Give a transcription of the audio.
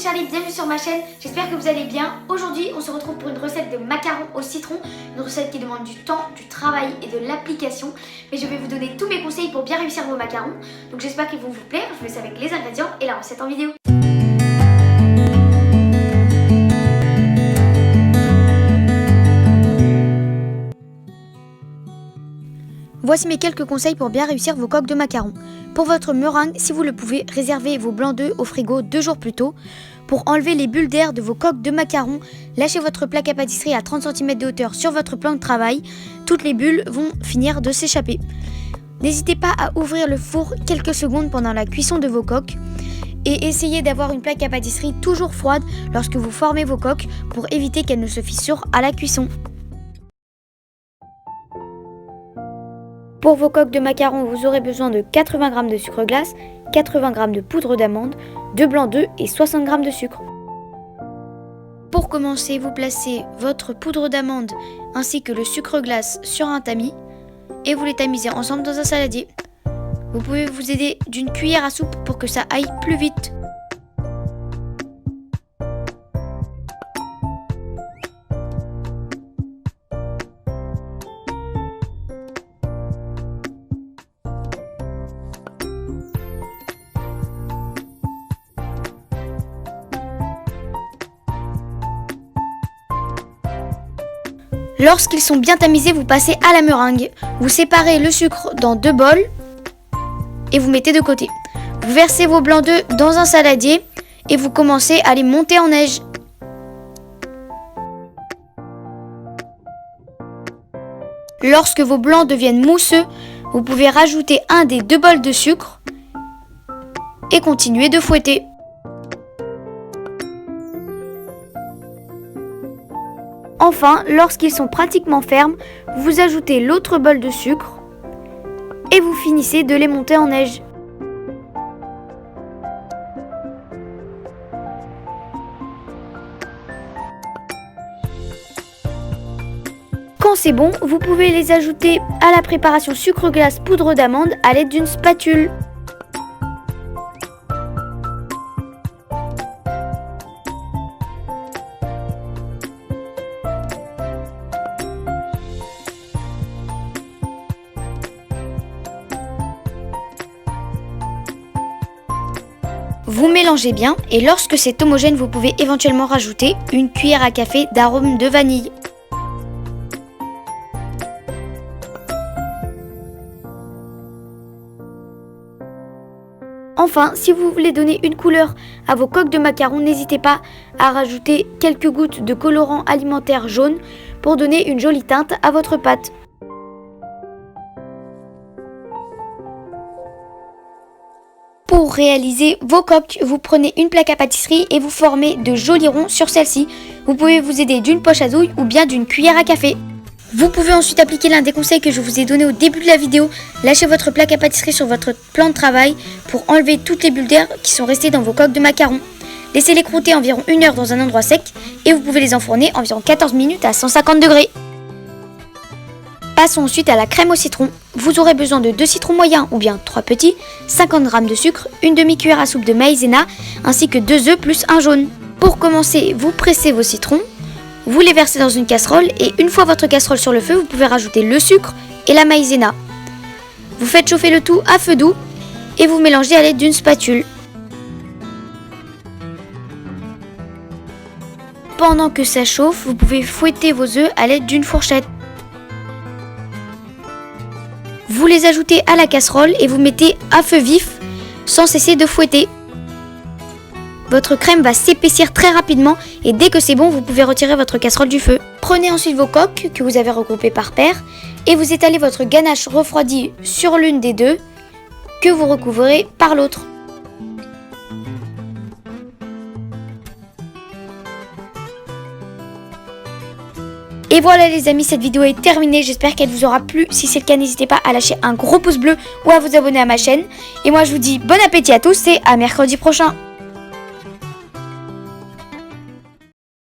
c'est Charlie, bienvenue sur ma chaîne, j'espère que vous allez bien. Aujourd'hui on se retrouve pour une recette de macarons au citron, une recette qui demande du temps, du travail et de l'application. Mais je vais vous donner tous mes conseils pour bien réussir vos macarons. Donc j'espère qu'ils vont vous plaire, je vous laisse avec les ingrédients et la recette en vidéo. Voici mes quelques conseils pour bien réussir vos coques de macarons. Pour votre meringue, si vous le pouvez, réservez vos blancs d'œufs au frigo 2 jours plus tôt. Pour enlever les bulles d'air de vos coques de macarons, lâchez votre plaque à pâtisserie à 30 cm de hauteur sur votre plan de travail. Toutes les bulles vont finir de s'échapper. N'hésitez pas à ouvrir le four quelques secondes pendant la cuisson de vos coques. Et essayez d'avoir une plaque à pâtisserie toujours froide lorsque vous formez vos coques pour éviter qu'elles ne se fissurent à la cuisson. Pour vos coques de macarons, vous aurez besoin de 80 g de sucre glace, 80 g de poudre d'amande, 2 blancs d'œufs et 60 g de sucre. Pour commencer, vous placez votre poudre d'amande ainsi que le sucre glace sur un tamis et vous les tamisez ensemble dans un saladier. Vous pouvez vous aider d'une cuillère à soupe pour que ça aille plus vite. Lorsqu'ils sont bien tamisés, vous passez à la meringue. Vous séparez le sucre dans 2 bols et vous mettez de côté. Vous versez vos blancs d'œufs dans un saladier et vous commencez à les monter en neige. Lorsque vos blancs deviennent mousseux, vous pouvez rajouter un des 2 bols de sucre et continuer de fouetter. Enfin, lorsqu'ils sont pratiquement fermes, vous ajoutez l'autre bol de sucre et vous finissez de les monter en neige. Quand c'est bon, vous pouvez les ajouter à la préparation sucre glace poudre d'amande à l'aide d'une spatule. Vous mélangez bien et lorsque c'est homogène, vous pouvez éventuellement rajouter une cuillère à café d'arôme de vanille. Enfin, si vous voulez donner une couleur à vos coques de macarons, n'hésitez pas à rajouter quelques gouttes de colorant alimentaire jaune pour donner une jolie teinte à votre pâte. Pour réaliser vos coques, vous prenez une plaque à pâtisserie et vous formez de jolis ronds sur celle-ci. Vous pouvez vous aider d'une poche à douille ou bien d'une cuillère à café. Vous pouvez ensuite appliquer l'un des conseils que je vous ai donné au début de la vidéo. Lâchez votre plaque à pâtisserie sur votre plan de travail pour enlever toutes les bulles d'air qui sont restées dans vos coques de macarons. Laissez-les croûter environ 1 heure dans un endroit sec et vous pouvez les enfourner environ 14 minutes à 150 degrés. Passons ensuite à la crème au citron. Vous aurez besoin de 2 citrons moyens ou bien 3 petits, 50 g de sucre, une demi-cuillère à soupe de maïzena ainsi que 2 œufs plus un jaune. Pour commencer, vous pressez vos citrons, vous les versez dans une casserole et une fois votre casserole sur le feu, vous pouvez rajouter le sucre et la maïzena. Vous faites chauffer le tout à feu doux et vous mélangez à l'aide d'une spatule. Pendant que ça chauffe, vous pouvez fouetter vos œufs à l'aide d'une fourchette. Vous les ajoutez à la casserole et vous mettez à feu vif sans cesser de fouetter. Votre crème va s'épaissir très rapidement et dès que c'est bon, vous pouvez retirer votre casserole du feu. Prenez ensuite vos coques que vous avez regroupées par paire et vous étalez votre ganache refroidie sur l'une des deux que vous recouvrez par l'autre. Et voilà les amis, cette vidéo est terminée, j'espère qu'elle vous aura plu. Si c'est le cas, n'hésitez pas à lâcher un gros pouce bleu ou à vous abonner à ma chaîne. Et moi je vous dis bon appétit à tous et à mercredi prochain.